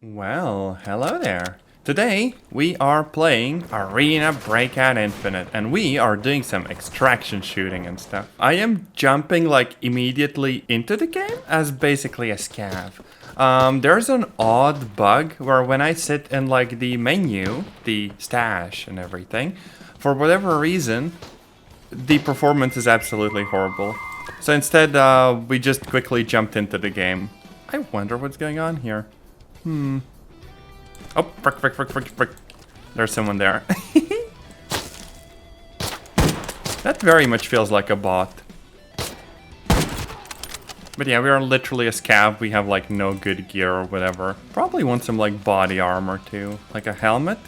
Well, hello there. Today we are playing Arena Breakout Infinite and we are doing some extraction shooting and stuff. I am jumping like immediately into the game as basically a scav. There's an odd bug where when I sit in like the menu, the stash and everything, for whatever reason, the performance is absolutely horrible. So instead, we just quickly jumped into the game. I wonder what's going on here. Oh, frick. There's someone there. That very much feels like a bot. But yeah, we are literally a scav. We have like no good gear or whatever. Probably want some like body armor too. Like a helmet.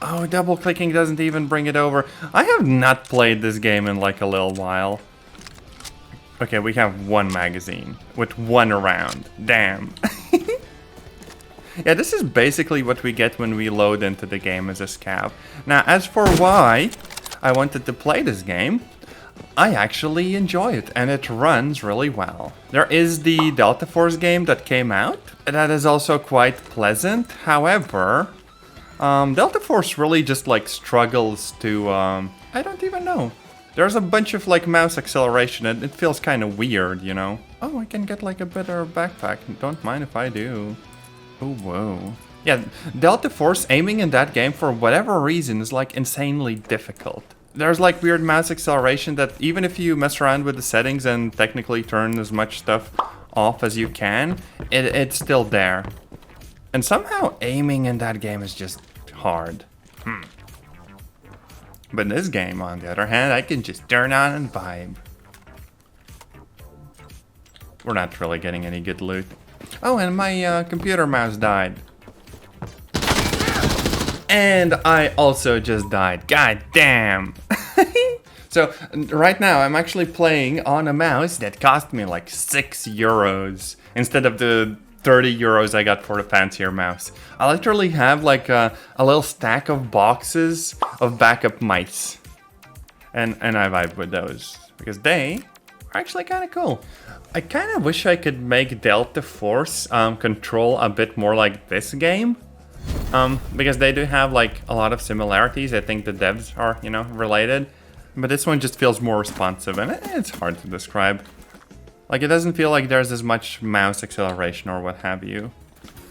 Oh, double clicking doesn't even bring it over. I have not played this game in like a little while. Okay, we have one magazine with one round. Damn. Yeah, this is basically what we get when we load into the game as a scav. Now, as for why I wanted to play this game, I actually enjoy it, and it runs really well. There is the Delta Force game that came out. That is also quite pleasant. However, Delta Force really just like struggles to, I don't even know. There's a bunch of like mouse acceleration and it feels kind of weird, you know? Oh, I can get like a better backpack. Don't mind if I do. Oh, whoa. Yeah, Delta Force aiming in that game for whatever reason is like insanely difficult. There's like weird mouse acceleration that even if you mess around with the settings and technically turn as much stuff off as you can, it's still there. And somehow aiming in that game is just hard. But in this game, on the other hand, I can just turn on and vibe. We're not really getting any good loot. Oh, and my computer mouse died. And I also just died. God damn. So right now I'm actually playing on a mouse that cost me like 6 euros instead of the 30 euros I got for the fancier mouse. I literally have like a little stack of boxes of backup mice. And I vibe with those because they are actually kind of cool. I kind of wish I could make Delta Force control a bit more like this game. Because they do have like a lot of similarities. I think the devs are, you know, related. But this one just feels more responsive and it's hard to describe. Like it doesn't feel like there's as much mouse acceleration or what have you.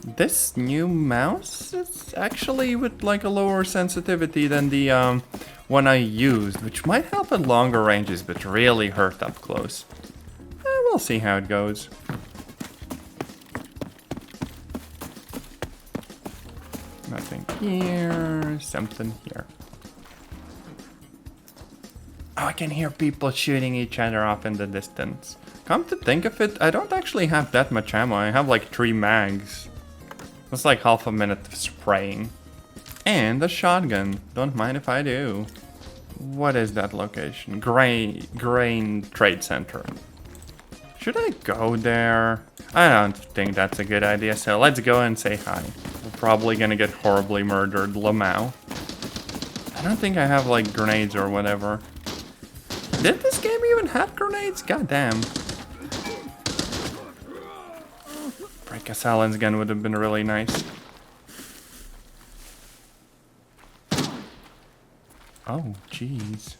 This new mouse is actually with like a lower sensitivity than the one I used, which might help at longer ranges but really hurt up close. We'll see how it goes. Nothing here, something here. Oh, I can hear people shooting each other off in the distance. Come to think of it, I don't actually have that much ammo. I have like 3 mags. That's like half a minute of spraying. And a shotgun. Don't mind if I do. What is that location? Grain Trade Center. Should I go there? I don't think that's a good idea, so let's go and say hi. We're probably gonna get horribly murdered, Lamau. I don't think I have like grenades or whatever. Did this game even have grenades? God damn. Break a silence gun would have been really nice. Oh, jeez.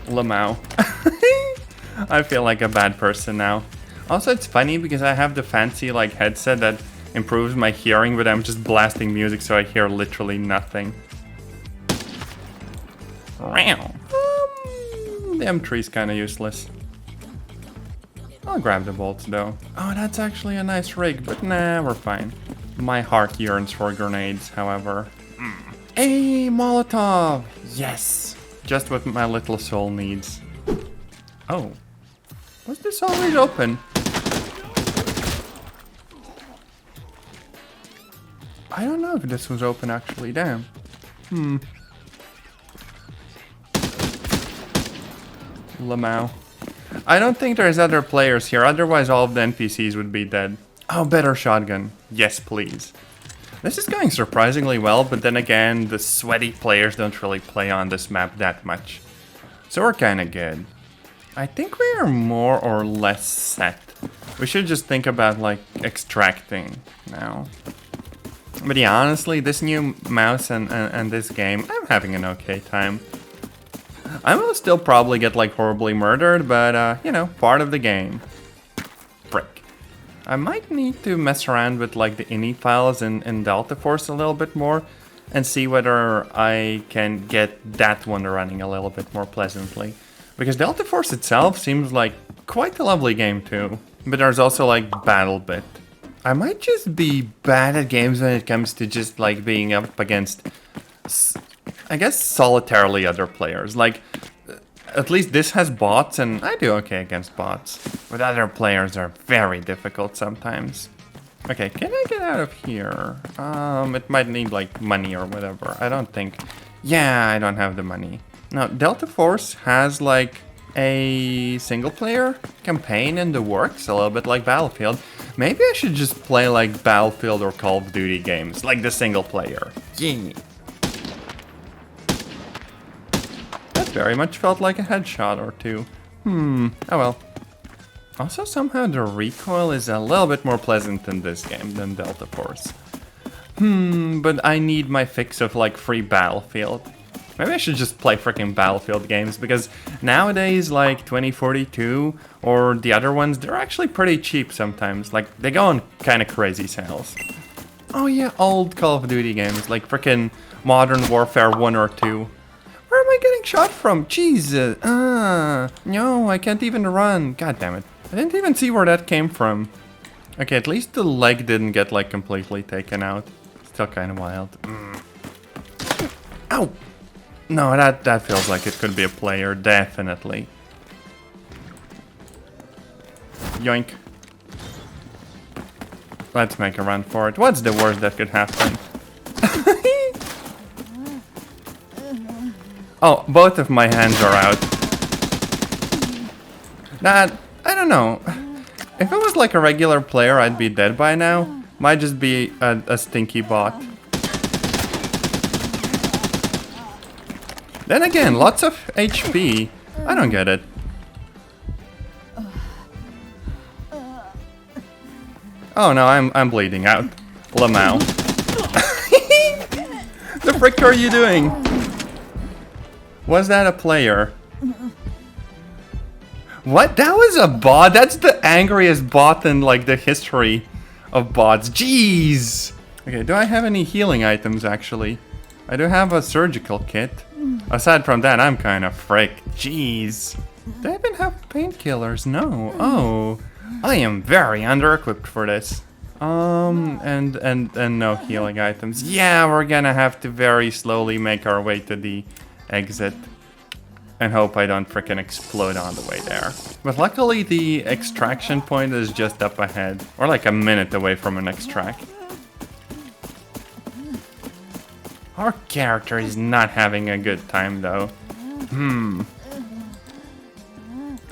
Lamau. I feel like a bad person now. Also, it's funny because I have the fancy like headset that improves my hearing, but I'm just blasting music so I hear literally nothing. The M3 is kind of useless. I'll grab the bolts though. Oh, that's actually a nice rig, but nah, we're fine. My heart yearns for grenades, however. A Molotov! Yes! Just what my little soul needs. Oh. Was this always open? I don't know if this was open actually, damn. Lamau. I don't think there's other players here, otherwise all of the NPCs would be dead. Oh, better shotgun. Yes, please. This is going surprisingly well, but then again, the sweaty players don't really play on this map that much. So we're kinda good. I think we are more or less set. We should just think about, like, extracting now. But yeah, honestly, this new mouse and this game, I'm having an okay time. I will still probably get, like, horribly murdered, but, you know, part of the game. Frick. I might need to mess around with, like, the ini files in Delta Force a little bit more and see whether I can get that one running a little bit more pleasantly. Because Delta Force itself seems like quite a lovely game too. But there's also, like, BattleBit. I might just be bad at games when it comes to just, like, being up against, I guess, solitarily other players. Like, at least this has bots, and I do okay against bots. But other players are very difficult sometimes. Okay, can I get out of here? It might need, like, money or whatever. I don't think... Yeah, I don't have the money. Now, Delta Force has, like, a single-player campaign in the works, a little bit like Battlefield. Maybe I should just play, like, Battlefield or Call of Duty games, like the single-player. Yeah. That very much felt like a headshot or two. Oh well. Also, somehow the recoil is a little bit more pleasant in this game than Delta Force. But I need my fix of, like, free Battlefield. Maybe I should just play freaking Battlefield games, because nowadays, like, 2042 or the other ones, they're actually pretty cheap sometimes. Like, they go on kind of crazy sales. Oh yeah, old Call of Duty games, like freaking Modern Warfare 1 or 2. Where am I getting shot from? Jesus. No, I can't even run. God damn it. I didn't even see where that came from. Okay, at least the leg didn't get, like, completely taken out. Still kind of wild. Ow! No, that feels like it could be a player, definitely. Yoink. Let's make a run for it. What's the worst that could happen? Oh, both of my hands are out. That, I don't know. If it was like a regular player, I'd be dead by now. Might just be a stinky bot. Then again, lots of HP. I don't get it. Oh no, I'm bleeding out. Lamau. The frick are you doing? Was that a player? What? That was a bot? That's the angriest bot in, like, the history of bots. Jeez! Okay, do I have any healing items, actually? I do have a surgical kit. Aside from that, I'm kind of fricked. Jeez. Do I even have painkillers? No. Oh. I am very under-equipped for this. And no healing items. Yeah, we're gonna have to very slowly make our way to the exit. And hope I don't frickin' explode on the way there. But luckily the extraction point is just up ahead. Or like a minute away from an extract. Our character is not having a good time though.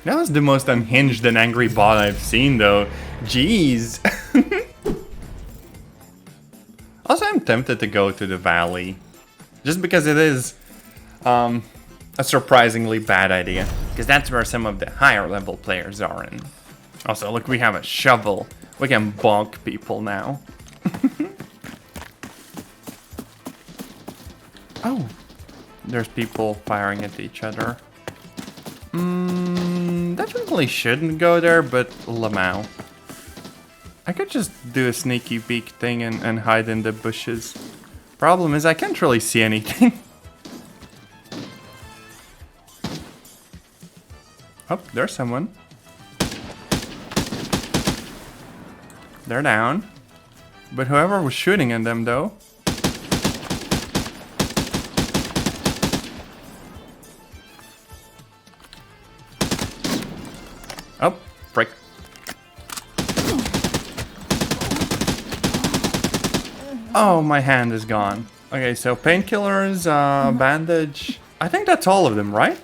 That was the most unhinged and angry bot I've seen though. Jeez. Also, I'm tempted to go to the valley. Just because it is a surprisingly bad idea. Because that's where some of the higher level players are in. Also, look, we have a shovel. We can bonk people now. Oh, there's people firing at each other. Definitely shouldn't go there, but Lamau. I could just do a sneaky peek thing and hide in the bushes. Problem is I can't really see anything. Oh, there's someone. They're down. But whoever was shooting at them though. Oh, frick. Oh, my hand is gone. Okay, so painkillers, bandage. I think that's all of them, right?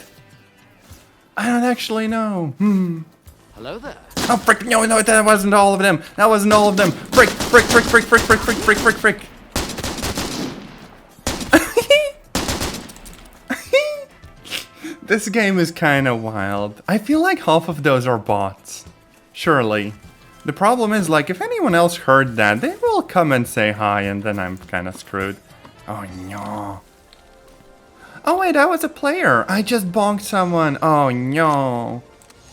I don't actually know. Hello there. Oh, frick. No, that wasn't all of them. That wasn't all of them. Frick, frick, frick, frick, frick, frick, frick, frick, frick, frick. This game is kind of wild. I feel like half of those are bots. Surely. The problem is, like, if anyone else heard that, they will come and say hi, and then I'm kind of screwed. Oh, no. Oh, wait, that was a player. I just bonked someone. Oh, no.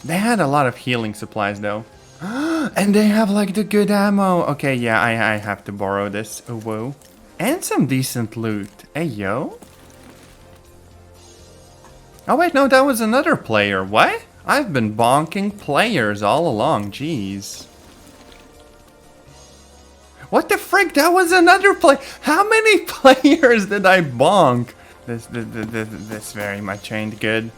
They had a lot of healing supplies, though. And they have, like, the good ammo. Okay, yeah, I have to borrow this. Oh, whoa. And some decent loot. Hey, yo. Oh, wait, no, that was another player. What? I've been bonking players all along. Jeez. What the frick? That was another play. How many players did I bonk? This very much ain't good.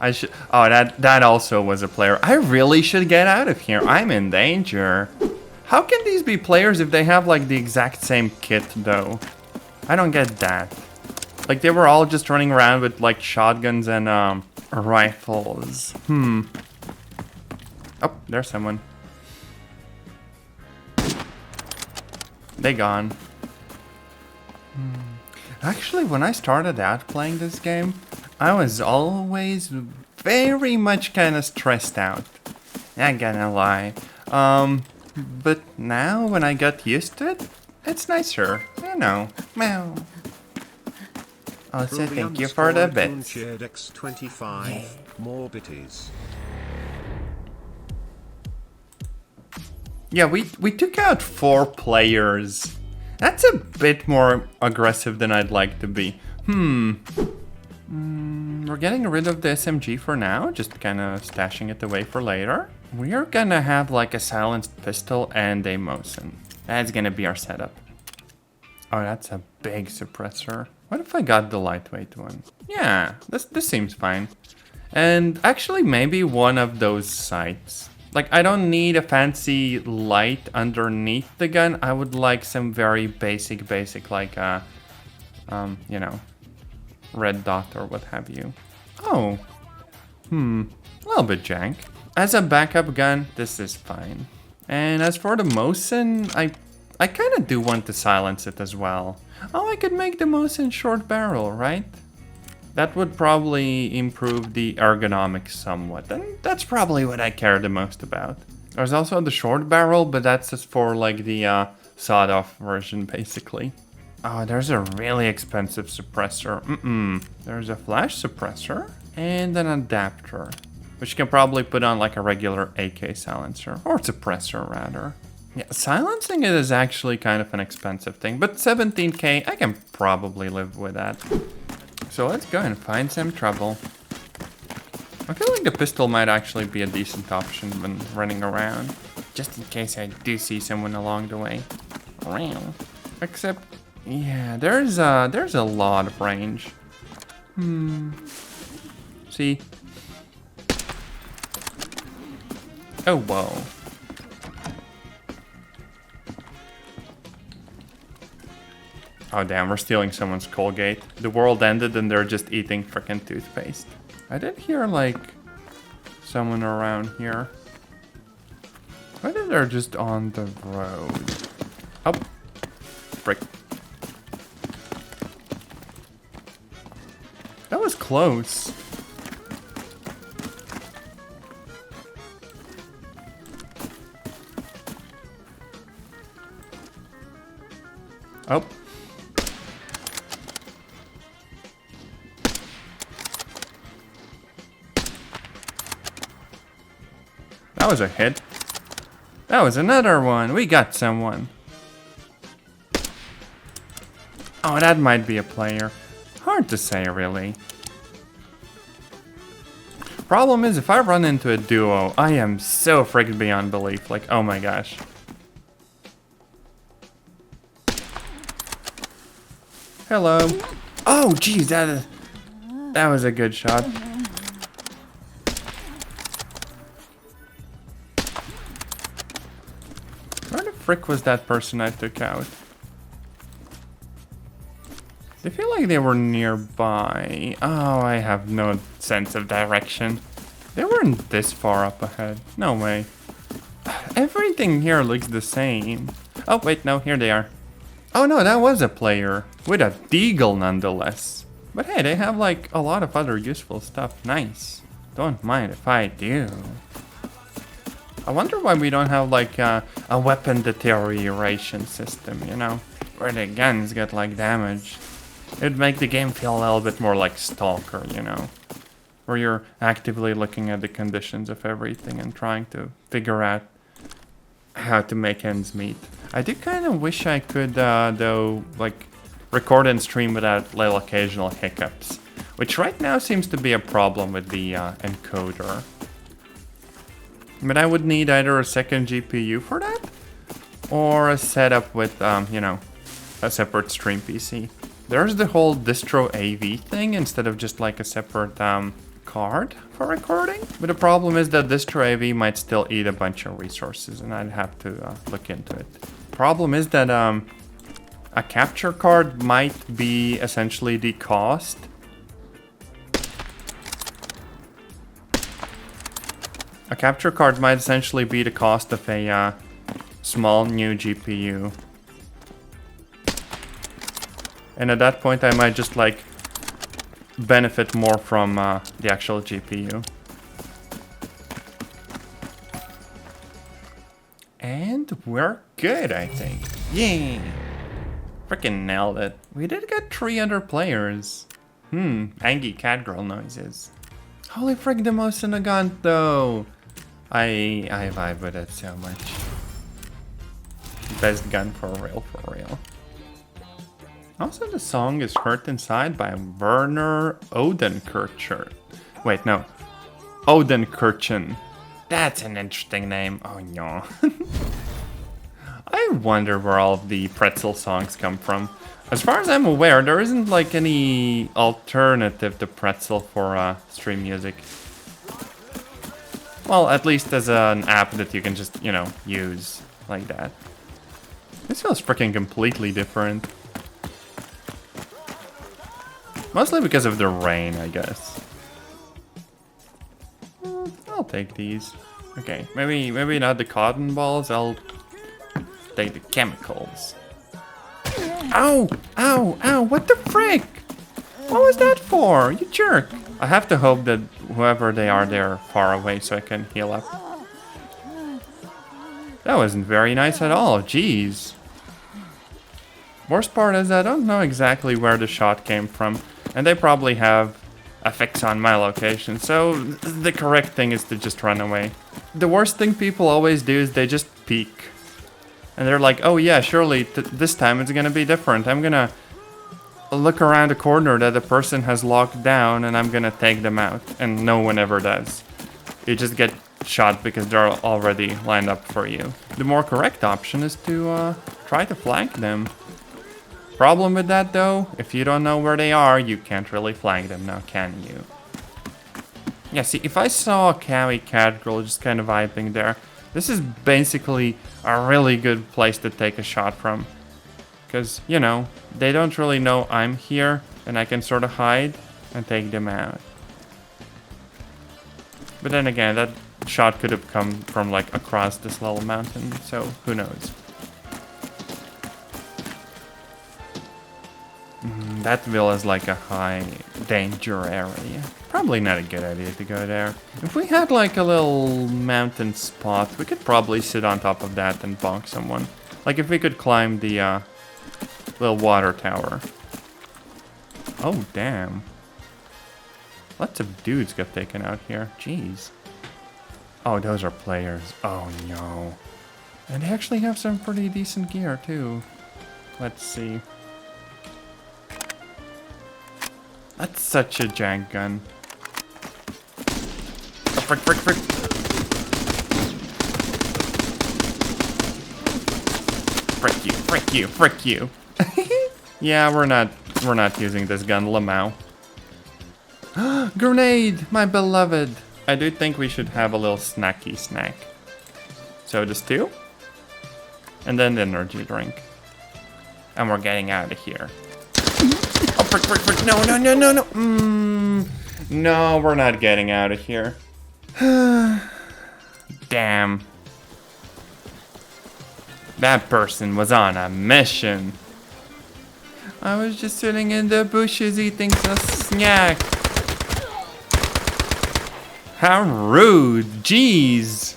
I should. Oh, that also was a player. I really should get out of here. I'm in danger. How can these be players if they have like the exact same kit though? I don't get that. Like they were all just running around with like shotguns and rifles. Oh, there's someone. They gone. Actually, when I started out playing this game, I was always very much kind of stressed out. Not gonna lie. But now when I got used to it, it's nicer. You know. Meow. Also, thank you for the bits. X25 more bitties. Yeah, we took out 4 players. That's a bit more aggressive than I'd like to be. We're getting rid of the SMG for now, just kind of stashing it away for later. We are gonna have like a silenced pistol and a Mosin. That's gonna be our setup. Oh, that's a big suppressor. What if I got the lightweight one? Yeah, this seems fine. And actually maybe one of those sights. Like, I don't need a fancy light underneath the gun. I would like some very basic, like, you know, red dot or what have you. Oh, a little bit jank. As a backup gun, this is fine. And as for the Mosin, I kind of do want to silence it as well. Oh, I could make the Mosin short barrel, right? That would probably improve the ergonomics somewhat, and that's probably what I care the most about. There's also the short barrel, but that's just for like the sawed-off version, basically. Oh, there's a really expensive suppressor. There's a flash suppressor and an adapter, which you can probably put on like a regular AK silencer, or suppressor rather. Yeah, silencing it is actually kind of an expensive thing, but 17k, I can probably live with that. So let's go and find some trouble. I feel like the pistol might actually be a decent option when running around, just in case I do see someone along the way. Except, yeah, there's a lot of range. See? Oh, whoa. Oh damn, we're stealing someone's Colgate. The world ended and they're just eating frickin' toothpaste. I did hear like someone around here. Whether they're just on the road. Oh, frick. That was close. Oh. That was a hit. That was another one. We got someone. Oh, that might be a player. Hard to say, really. Problem is, if I run into a duo, I am so frigged beyond belief. Like, oh my gosh. Hello. Oh, geez, that was a good shot. Where the frick was that person I took out? I feel like they were nearby. Oh, I have no sense of direction. They weren't this far up ahead. No way. Everything here looks the same. Oh, wait, no, here they are. Oh no, that was a player. With a deagle nonetheless. But hey, they have like a lot of other useful stuff. Nice. Don't mind if I do. I wonder why we don't have like a weapon deterioration system, you know? Where the guns get like damaged. It'd make the game feel a little bit more like Stalker, you know? Where you're actively looking at the conditions of everything and trying to figure out how to make ends meet. I do kind of wish I could, though, like, record and stream without little occasional hiccups. Which right now seems to be a problem with the encoder. But I would need either a second GPU for that, or a setup with, you know, a separate stream PC. There's the whole distro AV thing instead of just like a separate card for recording. But the problem is that distro AV might still eat a bunch of resources, and I'd have to look into it. Problem is that a capture card might be essentially the cost. A capture card might essentially be the cost of a small new GPU. And at that point I might just like benefit more from the actual GPU. And we're good, I think. Yay! Freaking nailed it. We did get 3 other players. Angry cat girl noises. Holy frick, the mouse in the gun though. I vibe with it so much. Best gun for real. Also, the song is Hurt Inside by Werner Odenkircher. Wait, no. Odenkirchen. That's an interesting name. Oh no. I wonder where all of the pretzel songs come from. As far as I'm aware, there isn't like any alternative to pretzel for stream music. Well, at least as an app that you can just, you know, use like that. This feels freaking completely different. Mostly because of the rain, I guess. I'll take these. Okay, maybe not the cotton balls, I'll take the chemicals. Ow! Ow! Ow! What the frick? What was that for? You jerk! I have to hope that whoever they are, they're far away so I can heal up. That wasn't very nice at all, jeez. Worst part is I don't know exactly where the shot came from, and they probably have a fix on my location, so the correct thing is to just run away. The worst thing people always do is they just peek. And they're like, oh yeah, surely this time it's gonna be different. I'm gonna look around a corner that the person has locked down and I'm gonna take them out. And no one ever does. You just get shot because they're already lined up for you. The more correct option is to try to flank them. Problem with that though, if you don't know where they are, you can't really flank them now, can you? Yeah, see, if I saw a Cowie cat girl just kind of vibing there, this is basically a really good place to take a shot from. Because, you know, they don't really know I'm here, and I can sort of hide and take them out. But then again, that shot could have come from, like, across this little mountain, so who knows. That villa is like a high danger area. Probably not a good idea to go there. If we had like a little mountain spot, we could probably sit on top of that and bonk someone. Like if we could climb the little water tower. Oh, damn. Lots of dudes got taken out here. Jeez. Oh, those are players. Oh, no. And they actually have some pretty decent gear, too. Let's see. That's such a jank gun. Oh, frick, frick, frick. Frick you, frick you, frick you. Yeah, we're not using this gun, Lamau. Grenade, my beloved. I do think we should have a little snacky snack. So just 2. And then the energy drink. And we're getting out of here. Oh, frick, frick, frick. No, no, no, no, no. No, we're not getting out of here. Damn. That person was on a mission. I was just sitting in the bushes eating some snack. How rude. Jeez.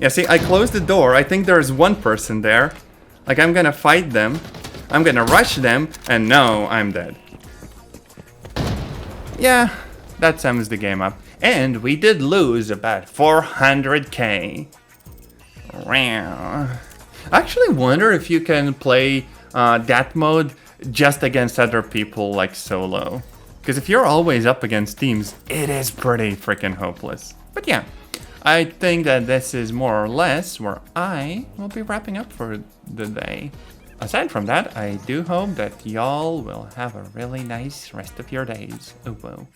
Yeah, see, I closed the door. I think there's one person there. Like, I'm gonna fight them. I'm gonna rush them, and no, I'm dead. Yeah, that sums the game up. And we did lose about 400k. I actually wonder if you can play that mode just against other people, like solo. Because if you're always up against teams, it is pretty freaking hopeless. But yeah, I think that this is more or less where I will be wrapping up for the day. Aside from that, I do hope that y'all will have a really nice rest of your days. Oh, whoa.